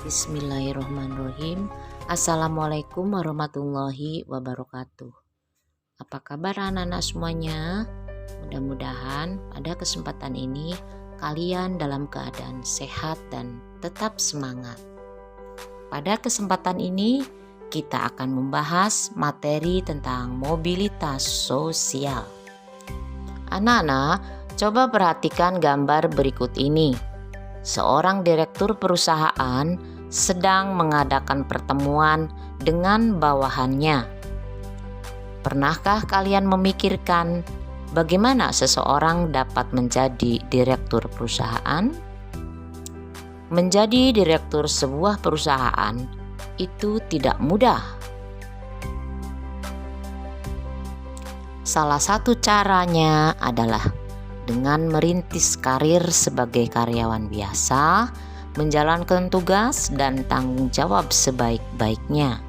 Bismillahirrahmanirrahim. Assalamualaikum warahmatullahi wabarakatuh. Apa kabar anak-anak semuanya? Mudah-mudahan pada kesempatan ini kalian dalam keadaan sehat dan tetap semangat. Pada kesempatan ini kita akan membahas materi tentang mobilitas sosial. Anak-anak, coba perhatikan gambar berikut ini. Seorang direktur perusahaan sedang mengadakan pertemuan dengan bawahannya. Pernahkah kalian memikirkan bagaimana seseorang dapat menjadi direktur perusahaan? Menjadi direktur sebuah perusahaan itu tidak mudah. Salah satu caranya adalah dengan merintis karir sebagai karyawan biasa, menjalankan tugas dan tanggung jawab sebaik-baiknya,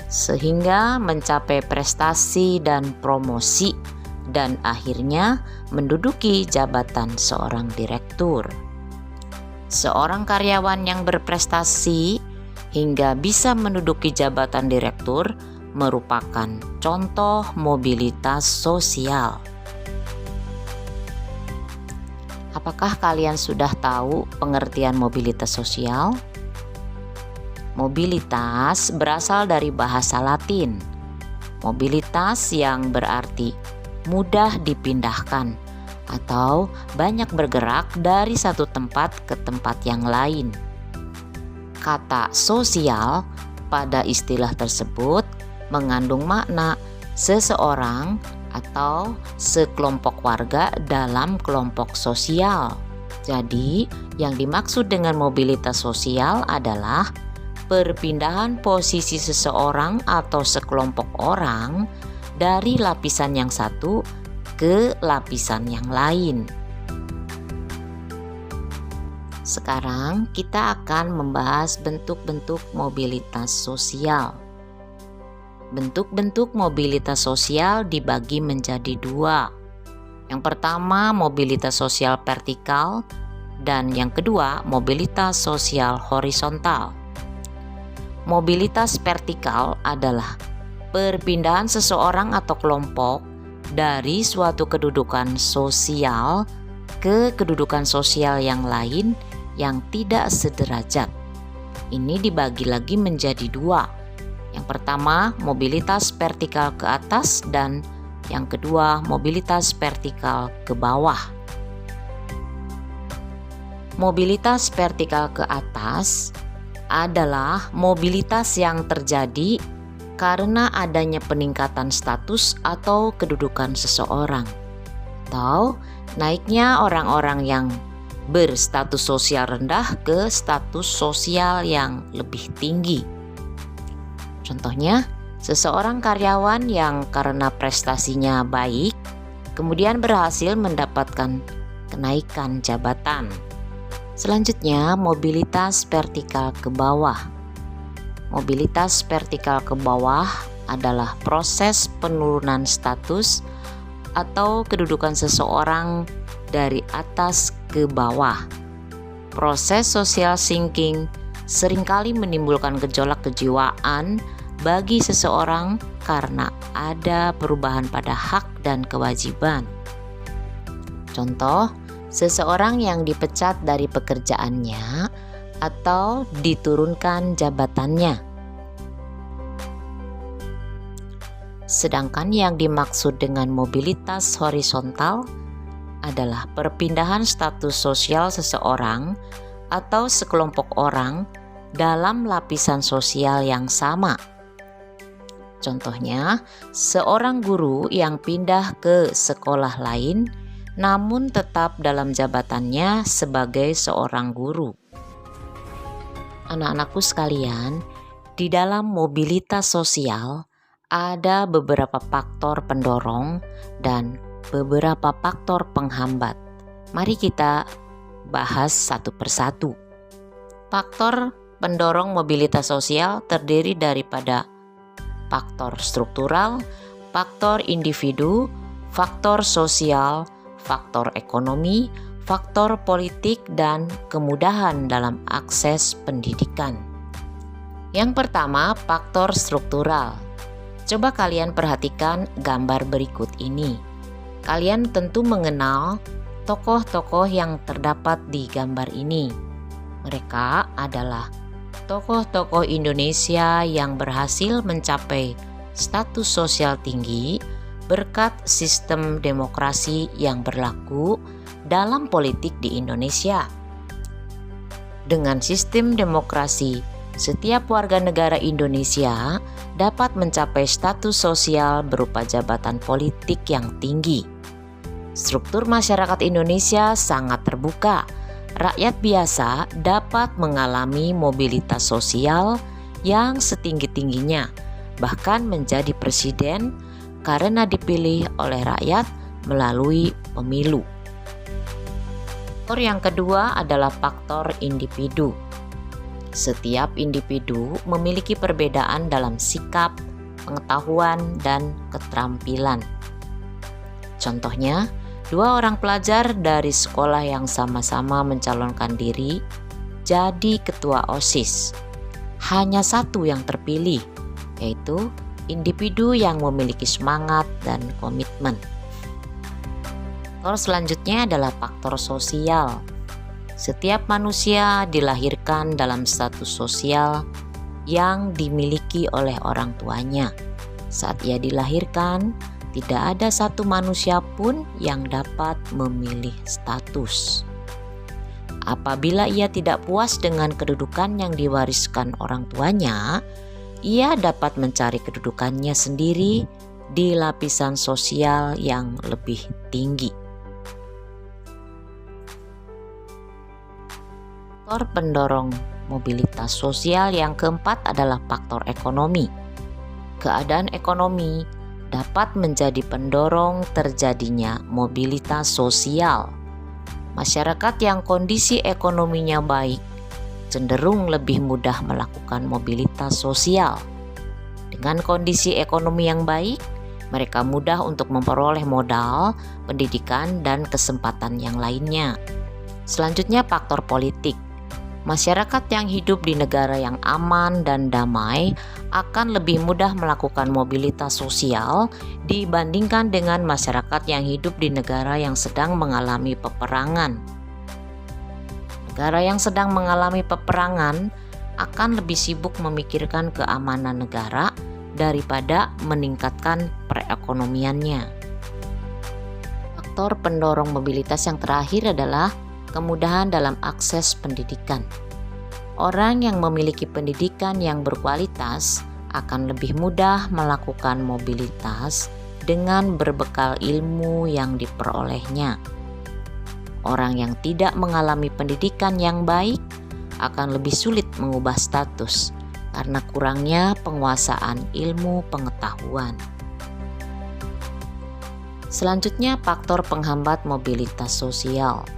sehingga mencapai prestasi dan promosi, dan akhirnya menduduki jabatan seorang direktur. Seorang karyawan yang berprestasi hingga bisa menduduki jabatan direktur merupakan contoh mobilitas sosial. Apakah kalian sudah tahu pengertian mobilitas sosial? Mobilitas berasal dari bahasa Latin. Mobilitas yang berarti mudah dipindahkan atau banyak bergerak dari satu tempat ke tempat yang lain. Kata sosial pada istilah tersebut mengandung makna seseorang atau sekelompok warga dalam kelompok sosial. Jadi, yang dimaksud dengan mobilitas sosial adalah perpindahan posisi seseorang atau sekelompok orang dari lapisan yang satu ke lapisan yang lain. Sekarang kita akan membahas bentuk-bentuk mobilitas sosial. Bentuk-bentuk mobilitas sosial dibagi menjadi dua. Yang pertama, mobilitas sosial vertikal, dan yang kedua, mobilitas sosial horizontal. Mobilitas vertikal adalah perpindahan seseorang atau kelompok dari suatu kedudukan sosial ke kedudukan sosial yang lain yang tidak sederajat. Ini dibagi lagi menjadi dua. Yang pertama, mobilitas vertikal ke atas, dan yang kedua, mobilitas vertikal ke bawah. Mobilitas vertikal ke atas adalah mobilitas yang terjadi karena adanya peningkatan status atau kedudukan seseorang, atau naiknya orang-orang yang berstatus sosial rendah ke status sosial yang lebih tinggi. Contohnya, seseorang karyawan yang karena prestasinya baik, kemudian berhasil mendapatkan kenaikan jabatan. Selanjutnya, mobilitas vertikal ke bawah. Mobilitas vertikal ke bawah adalah proses penurunan status atau kedudukan seseorang dari atas ke bawah. Proses social sinking seringkali menimbulkan gejolak kejiwaan bagi seseorang karena ada perubahan pada hak dan kewajiban. Contoh, seseorang yang dipecat dari pekerjaannya atau diturunkan jabatannya. Sedangkan yang dimaksud dengan mobilitas horizontal adalah perpindahan status sosial seseorang atau sekelompok orang dalam lapisan sosial yang sama. Contohnya, seorang guru yang pindah ke sekolah lain namun tetap dalam jabatannya sebagai seorang guru. Anak-anakku sekalian, di dalam mobilitas sosial ada beberapa faktor pendorong dan beberapa faktor penghambat. Mari kita bahas satu persatu. Faktor pendorong mobilitas sosial terdiri daripada faktor struktural, faktor individu, faktor sosial, faktor ekonomi, faktor politik dan kemudahan dalam akses pendidikan. Yang pertama, faktor struktural. Coba kalian perhatikan gambar berikut ini. Kalian tentu mengenal tokoh-tokoh yang terdapat di gambar ini. Mereka adalah tokoh-tokoh Indonesia yang berhasil mencapai status sosial tinggi berkat sistem demokrasi yang berlaku dalam politik di Indonesia. Dengan sistem demokrasi, setiap warga negara Indonesia dapat mencapai status sosial berupa jabatan politik yang tinggi. Struktur masyarakat Indonesia sangat terbuka. Rakyat biasa dapat mengalami mobilitas sosial yang setinggi-tingginya, bahkan menjadi presiden karena dipilih oleh rakyat melalui pemilu. Faktor yang kedua adalah faktor individu. Setiap individu memiliki perbedaan dalam sikap, pengetahuan, dan keterampilan. Contohnya, dua orang pelajar dari sekolah yang sama-sama mencalonkan diri jadi ketua OSIS. Hanya satu yang terpilih, yaitu individu yang memiliki semangat dan komitmen. Faktor selanjutnya adalah faktor sosial. Setiap manusia dilahirkan dalam status sosial yang dimiliki oleh orang tuanya. Saat ia dilahirkan, tidak ada satu manusia pun yang dapat memilih status. Apabila ia tidak puas dengan kedudukan yang diwariskan orang tuanya, ia dapat mencari kedudukannya sendiri di lapisan sosial yang lebih tinggi. Faktor pendorong mobilitas sosial yang keempat adalah faktor ekonomi. Keadaan ekonomi dapat menjadi pendorong terjadinya mobilitas sosial. Masyarakat yang kondisi ekonominya baik cenderung lebih mudah melakukan mobilitas sosial. Dengan kondisi ekonomi yang baik, mereka mudah untuk memperoleh modal, pendidikan, dan kesempatan yang lainnya. Selanjutnya, faktor politik. Masyarakat yang hidup di negara yang aman dan damai akan lebih mudah melakukan mobilitas sosial dibandingkan dengan masyarakat yang hidup di negara yang sedang mengalami peperangan. Negara yang sedang mengalami peperangan akan lebih sibuk memikirkan keamanan negara daripada meningkatkan perekonomiannya. Faktor pendorong mobilitas yang terakhir adalah kemudahan dalam akses pendidikan. Orang yang memiliki pendidikan yang berkualitas akan lebih mudah melakukan mobilitas dengan berbekal ilmu yang diperolehnya. Orang yang tidak mengalami pendidikan yang baik akan lebih sulit mengubah status karena kurangnya penguasaan ilmu pengetahuan. Selanjutnya, faktor penghambat mobilitas sosial.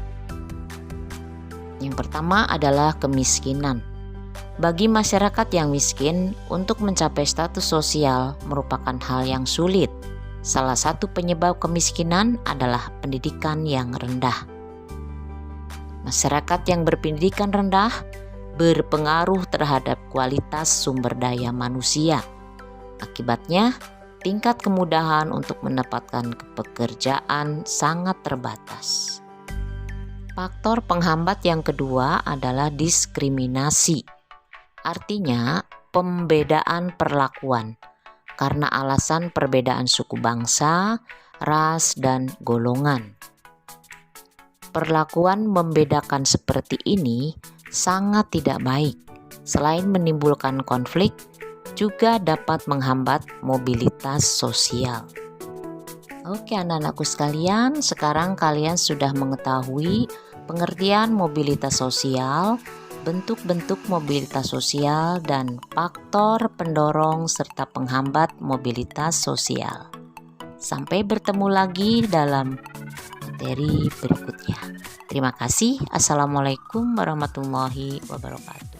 Yang pertama adalah kemiskinan. Bagi masyarakat yang miskin, untuk mencapai status sosial merupakan hal yang sulit. Salah satu penyebab kemiskinan adalah pendidikan yang rendah. Masyarakat yang berpendidikan rendah berpengaruh terhadap kualitas sumber daya manusia. Akibatnya, tingkat kemudahan untuk mendapatkan pekerjaan sangat terbatas. Faktor penghambat yang kedua adalah diskriminasi. Artinya, pembedaan perlakuan karena alasan perbedaan suku bangsa, ras, dan golongan. Perlakuan membedakan seperti ini sangat tidak baik. Selain menimbulkan konflik, juga dapat menghambat mobilitas sosial. Oke anak-anakku sekalian, sekarang kalian sudah mengetahui pengertian mobilitas sosial, bentuk-bentuk mobilitas sosial, dan faktor pendorong serta penghambat mobilitas sosial. Sampai bertemu lagi dalam materi berikutnya. Terima kasih. Assalamualaikum warahmatullahi wabarakatuh.